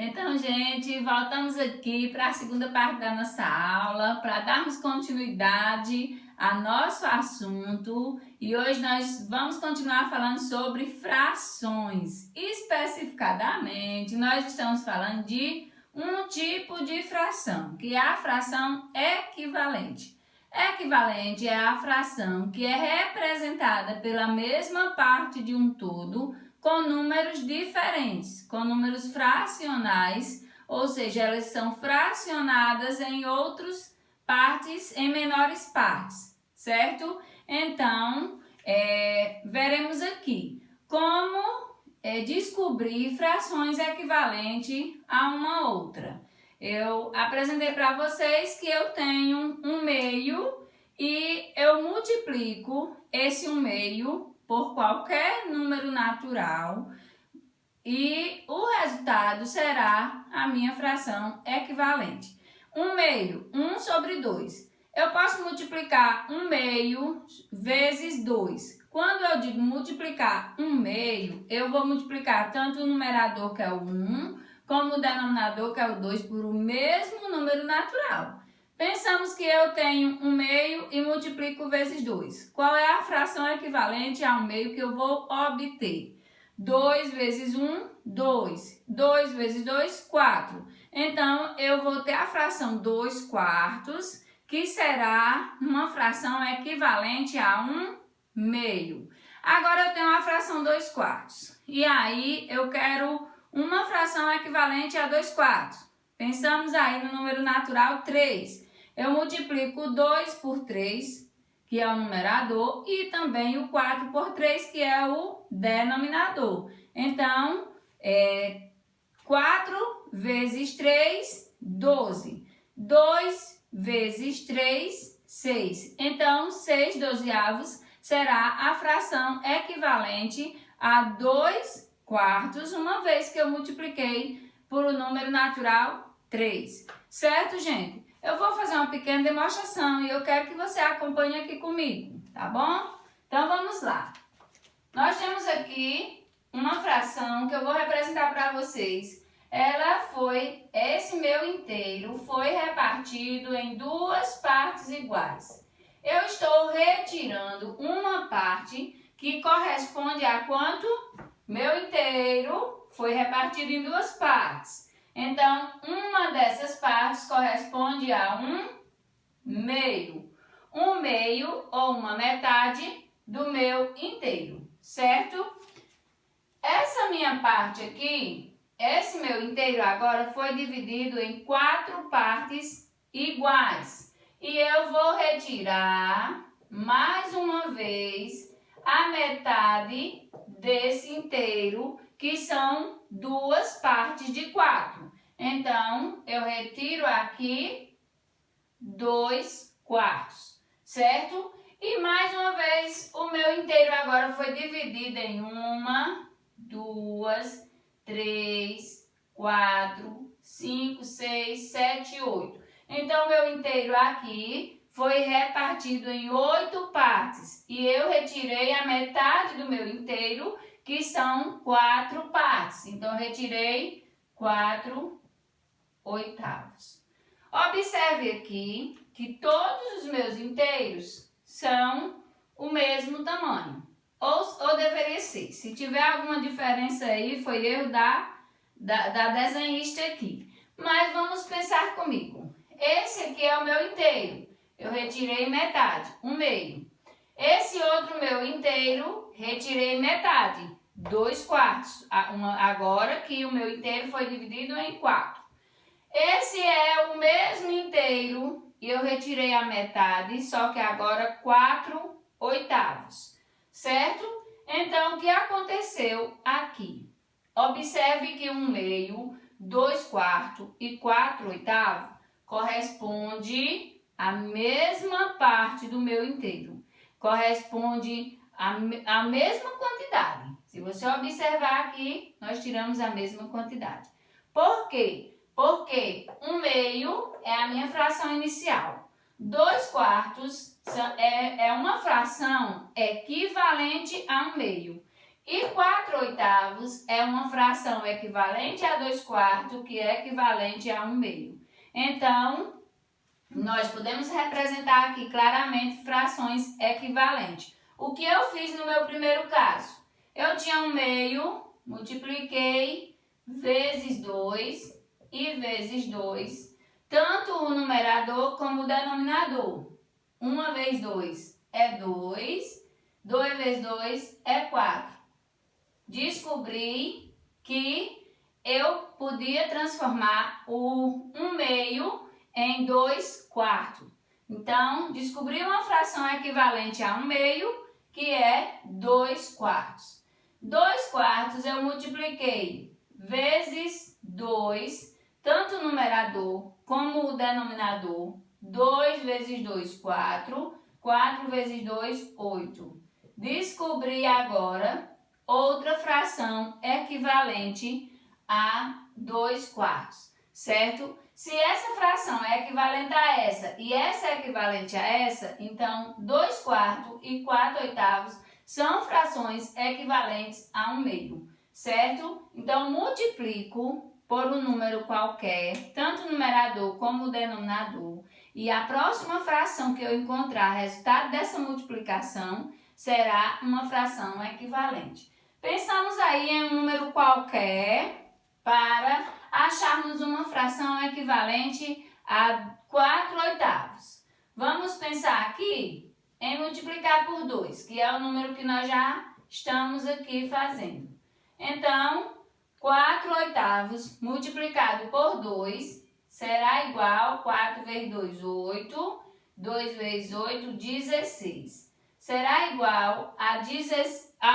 Então, gente, voltamos aqui para a segunda parte da nossa aula, para darmos continuidade ao nosso assunto. E hoje nós vamos continuar falando sobre frações. Especificadamente, nós estamos falando de um tipo de fração, que é a fração equivalente. Equivalente é a fração que é representada pela mesma parte de um todo, com números diferentes, com números fracionais, ou seja, elas são fracionadas em outras partes, em menores partes, certo? Então, veremos aqui como descobrir frações equivalentes a uma outra. Eu apresentei para vocês que eu tenho um meio e eu multiplico esse 1/2 por qualquer número natural e o resultado será a minha fração equivalente. 1/2, 1/2. Eu posso multiplicar 1/2 vezes 2. Quando eu digo multiplicar 1/2, eu vou multiplicar tanto o numerador, que é o 1, como o denominador, que é o 2, por o mesmo número natural. Pensamos que eu tenho 1/2 e multiplico vezes 2. Qual é a fração equivalente a 1/2 que eu vou obter? 2 vezes 1, 2. 2 vezes 2, 4. Então, eu vou ter a fração 2/4, que será uma fração equivalente a 1/2. Agora, eu tenho a fração 2/4. E aí, eu quero uma fração equivalente a 2/4. Pensamos aí no número natural 3. Eu multiplico 2 por 3, que é o numerador, e também o 4 por 3, que é o denominador. Então, 4 vezes 3, 12. 2 vezes 3, 6. Então, 6/12 será a fração equivalente a 2/4, uma vez que eu multipliquei por o número natural 3. Certo, gente? Eu vou fazer uma pequena demonstração e eu quero que você acompanhe aqui comigo, tá bom? Então, vamos lá. Nós temos aqui uma fração que eu vou representar para vocês. Esse meu inteiro foi repartido em duas partes iguais. Eu estou retirando uma parte que corresponde a quanto? Meu inteiro foi repartido em duas partes. Então, uma dessas partes corresponde a 1/2. 1/2 ou uma metade do meu inteiro, certo? Essa minha parte aqui, esse meu inteiro agora foi dividido em 4 partes iguais. E eu vou retirar mais uma vez a metade desse inteiro, que são duas partes de 4. Então, eu retiro aqui 2/4, certo? E mais uma vez, o meu inteiro agora foi dividido em 1, 2, 3, 4, 5, 6, 7, 8. Então, meu inteiro aqui foi repartido em 8 partes. E eu retirei a metade do meu inteiro, que são 4 partes. Então, eu retirei 4/8. Observe aqui que todos os meus inteiros são o mesmo tamanho. Ou deveria ser. Se tiver alguma diferença aí, foi erro da desenhista aqui. Mas vamos pensar comigo. Esse aqui é o meu inteiro. Eu retirei metade, 1/2. Esse outro meu inteiro, retirei metade, 2/4. Agora que o meu inteiro foi dividido em 4. Esse é o mesmo inteiro e eu retirei a metade, só que agora 4/8. Certo? Então, o que aconteceu aqui? Observe que 1/2, 2/4 e 4/8 corresponde à mesma parte do meu inteiro. Corresponde à mesma quantidade. Se você observar aqui, nós tiramos a mesma quantidade. Por quê? Porque 1/2 é a minha fração inicial. 2/4 é uma fração equivalente a 1/2. E 4/8 é uma fração equivalente a 2/4, que é equivalente a 1/2. Então, nós podemos representar aqui claramente frações equivalentes. O que eu fiz no meu primeiro caso? Eu tinha 1/2, multipliquei vezes 2 e vezes 2, tanto o numerador como o denominador. 1 vezes 2 é 2, 2 vezes 2 é 4. Descobri que eu podia transformar o 1/2 em 2/4. Então, descobri uma fração equivalente a 1/2, que é 2/4. 2/4 eu multipliquei vezes 2, tanto o numerador como o denominador. 2 vezes 2, 4. 4 vezes 2, 8. Descobri agora outra fração equivalente a 2/4, certo? Se essa fração é equivalente a essa e essa é equivalente a essa, então 2/4 e 4/8 são frações equivalentes a 1/2, certo? Então, multiplico por um número qualquer, tanto o numerador como o denominador, e a próxima fração que eu encontrar, resultado dessa multiplicação, será uma fração equivalente. Pensamos aí em um número qualquer para acharmos uma fração equivalente a 4/8. Vamos pensar aqui em multiplicar por 2, que é o número que nós já estamos aqui fazendo. Então, 4/8 multiplicado por 2 será igual a 4 vezes 2, 8. 2 vezes 8, 16. Será igual a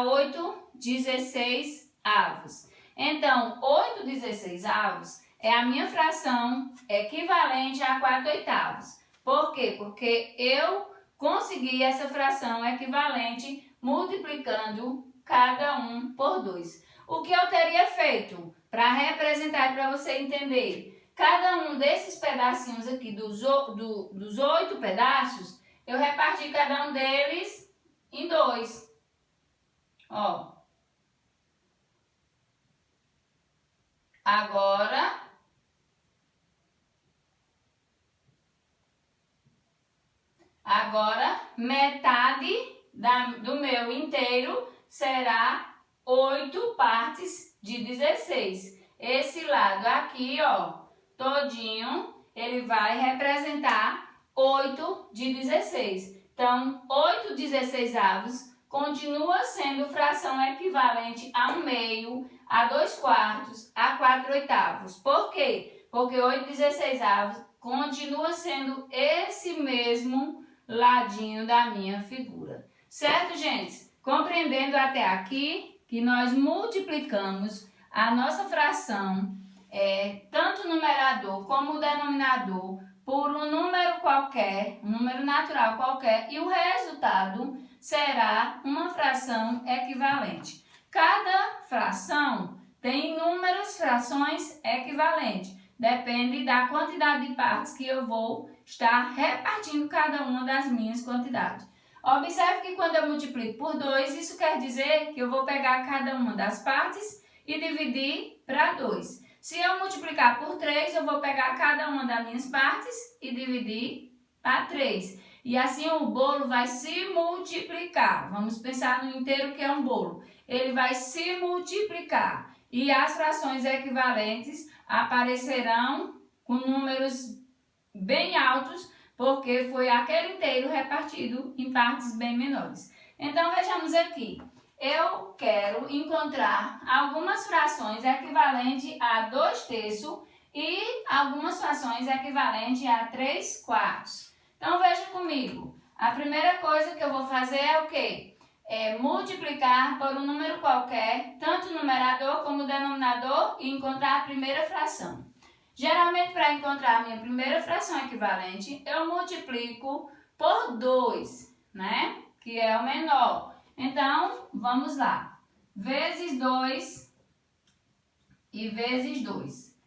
8 16avos. Então, 8 16avos é a minha fração equivalente a 4/8. Por quê? Porque eu consegui essa fração equivalente multiplicando cada um por 2. O que eu teria feito para representar, para você entender? Cada um desses pedacinhos aqui, dos 8 pedaços, eu reparti cada um deles em 2. Ó. Agora metade do meu inteiro será 8 partes de 16. Esse lado aqui, ó, todinho, ele vai representar 8 de 16. Então, 8 16avos continua sendo fração equivalente a 1/2, a 2/4, a 4/8. Por quê? Porque 8 16avos continua sendo esse mesmo ladinho da minha figura. Certo, gente? Compreendendo até aqui que nós multiplicamos a nossa fração, tanto o numerador como o denominador, por um número qualquer, um número natural qualquer, e o resultado será uma fração equivalente. Cada fração tem inúmeras frações equivalentes. Depende da quantidade de partes que eu vou estar repartindo cada uma das minhas quantidades. Observe que quando eu multiplico por 2, isso quer dizer que eu vou pegar cada uma das partes e dividir para 2. Se eu multiplicar por 3, eu vou pegar cada uma das minhas partes e dividir para 3. E assim o bolo vai se multiplicar. Vamos pensar no inteiro que é um bolo. Ele vai se multiplicar. E as frações equivalentes aparecerão com números bem altos, porque foi aquele inteiro repartido em partes bem menores. Então, vejamos aqui. Eu quero encontrar algumas frações equivalentes a 2/3 e algumas frações equivalentes a 3/4. Então, veja comigo. A primeira coisa que eu vou fazer é o quê? É multiplicar por um número qualquer, tanto o numerador como o denominador, e encontrar a primeira fração. Geralmente, para encontrar a minha primeira fração equivalente, eu multiplico por 2, né? Que é o menor. Então, vamos lá. Vezes 2 e vezes 2.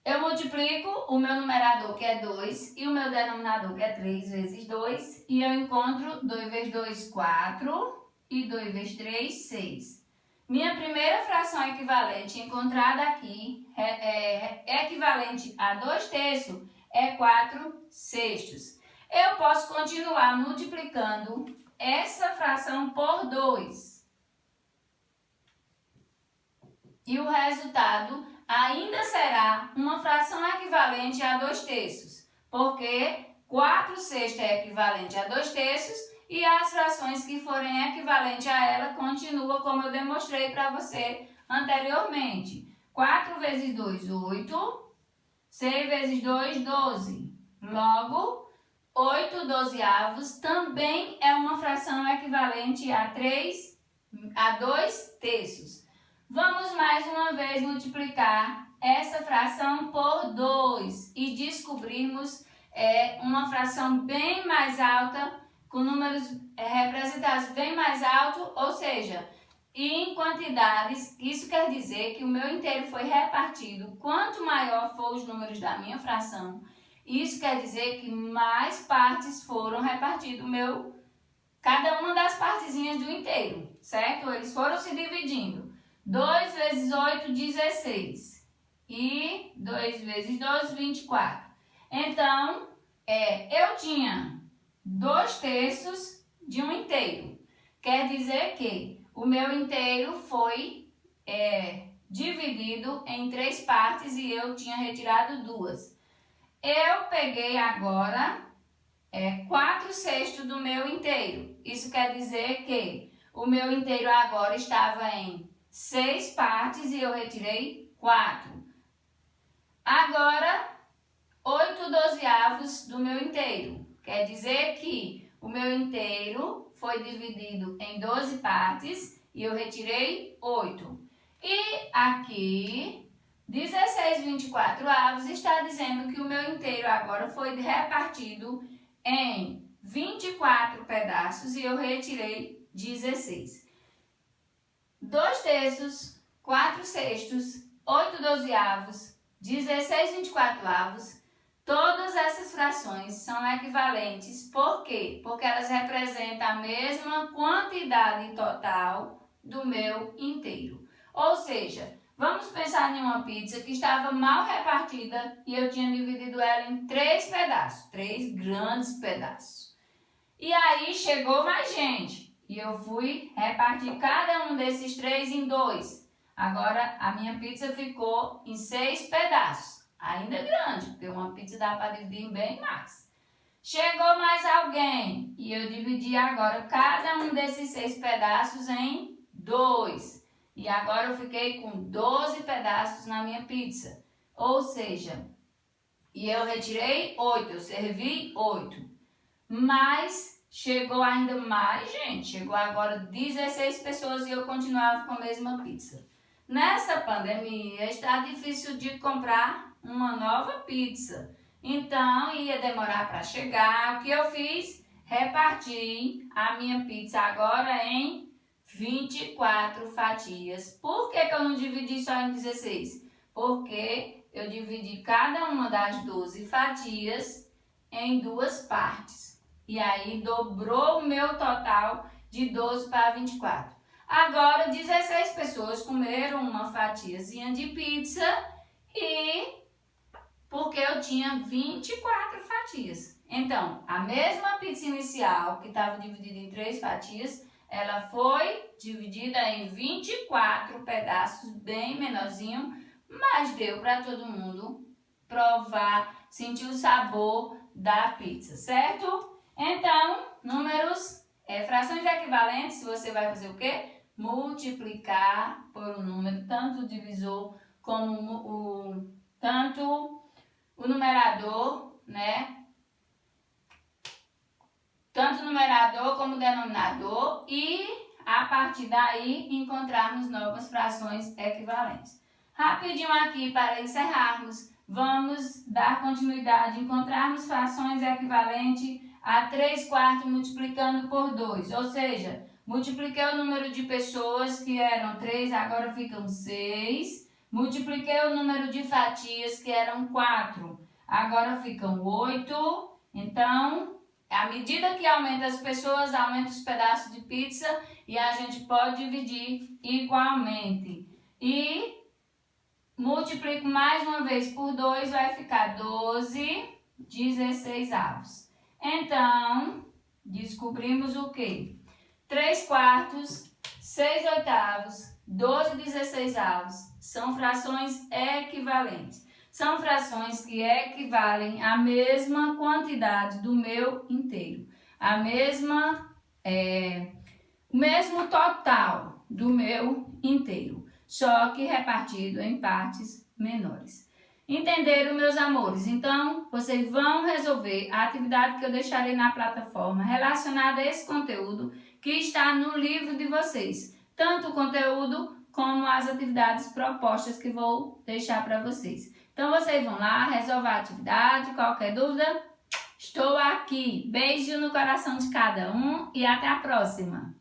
Eu multiplico o meu numerador, que é 2, e o meu denominador, que é 3 vezes 2. E eu encontro 2 vezes 2, 4. E 2 vezes 3, 6. Minha primeira fração equivalente encontrada aqui é equivalente a 2/3, é 4/6. Eu posso continuar multiplicando essa fração por 2. E o resultado ainda será uma fração equivalente a 2/3, porque 4/6 é equivalente a 2/3 e as frações que forem equivalentes a ela continuam como eu demonstrei para você anteriormente. 4 vezes 2, 8. 6 vezes 2, 12. Logo, 8/12 também é uma fração equivalente a 2/3. Vamos mais uma vez multiplicar essa fração por 2 e descobrirmos uma fração bem mais alta, com números representados bem mais alto, ou seja, em quantidades. Isso quer dizer que o meu inteiro foi repartido. Quanto maior for os números da minha fração, isso quer dizer que mais partes foram repartidas cada uma das partezinhas do inteiro, certo? Eles foram se dividindo. 2 vezes 8, 16. E 2 vezes 12, 24. Então, eu tinha 2/3 de um inteiro. Quer dizer que o meu inteiro foi dividido em 3 partes e eu tinha retirado 2. Eu peguei agora 4/6 do meu inteiro. Isso quer dizer que o meu inteiro agora estava em 6 partes e eu retirei 4. Agora, 8/12 do meu inteiro. Quer dizer que o meu inteiro foi dividido em 12 partes e eu retirei 8. E aqui, 16/24 está dizendo que o meu inteiro agora foi repartido em 24 pedaços e eu retirei 16. 2/3, 4/6, 8/12, 16/24, todas essas frações são equivalentes. Por quê? Porque elas representam a mesma quantidade total do meu inteiro. Ou seja, vamos pensar em uma pizza que estava mal repartida e eu tinha dividido ela em 3 pedaços, 3 grandes pedaços. E aí chegou mais gente. E eu fui repartir cada um desses 3 em 2. Agora a minha pizza ficou em 6 pedaços. Ainda grande, porque uma pizza dá para dividir em bem mais. Chegou mais alguém e eu dividi agora cada um desses 6 pedaços em 2. E agora eu fiquei com 12 pedaços na minha pizza. Ou seja, e eu retirei 8, eu servi 8. Mas chegou ainda mais gente, chegou agora 16 pessoas e eu continuava com a mesma pizza. Nessa pandemia está difícil de comprar uma nova pizza, então ia demorar para chegar. O que eu fiz? Reparti a minha pizza agora em 24 fatias. Por que eu não dividi só em 16? Porque eu dividi cada uma das 12 fatias em 2 partes. E aí dobrou o meu total de 12 para 24. Agora 16 pessoas comeram uma fatiazinha de pizza e porque eu tinha 24 fatias. Então, a mesma pizza inicial que estava dividida em 3 fatias, ela foi dividida em 24 pedaços, bem menorzinho, mas deu para todo mundo provar, sentir o sabor da pizza, certo? Então, números, frações equivalentes, você vai fazer o quê? Multiplicar por um número, tanto o divisor como tanto o numerador, né? Tanto o numerador como o denominador e, a partir daí, encontrarmos novas frações equivalentes. Rapidinho aqui para encerrarmos, vamos dar continuidade, encontrarmos frações equivalentes a 3/4 multiplicando por 2, ou seja, multipliquei o número de pessoas que eram 3, agora ficam 6. Multipliquei o número de fatias que eram 4, agora ficam 8. Então, À medida que aumenta as pessoas, aumenta os pedaços de pizza e a gente pode dividir igualmente. E multiplico mais uma vez por 2, vai ficar 12/16. Então, descobrimos o quê? 3/4, 6/8, 12/16 são frações equivalentes. São frações que equivalem à mesma quantidade do meu inteiro. O mesmo total do meu inteiro, só que repartido em partes menores. Entenderam, meus amores? Então, vocês vão resolver a atividade que eu deixarei na plataforma relacionada a esse conteúdo que está no livro de vocês. Tanto o conteúdo como as atividades propostas que vou deixar para vocês. Então, vocês vão lá, resolver a atividade. Qualquer dúvida, estou aqui. Beijo no coração de cada um e até a próxima!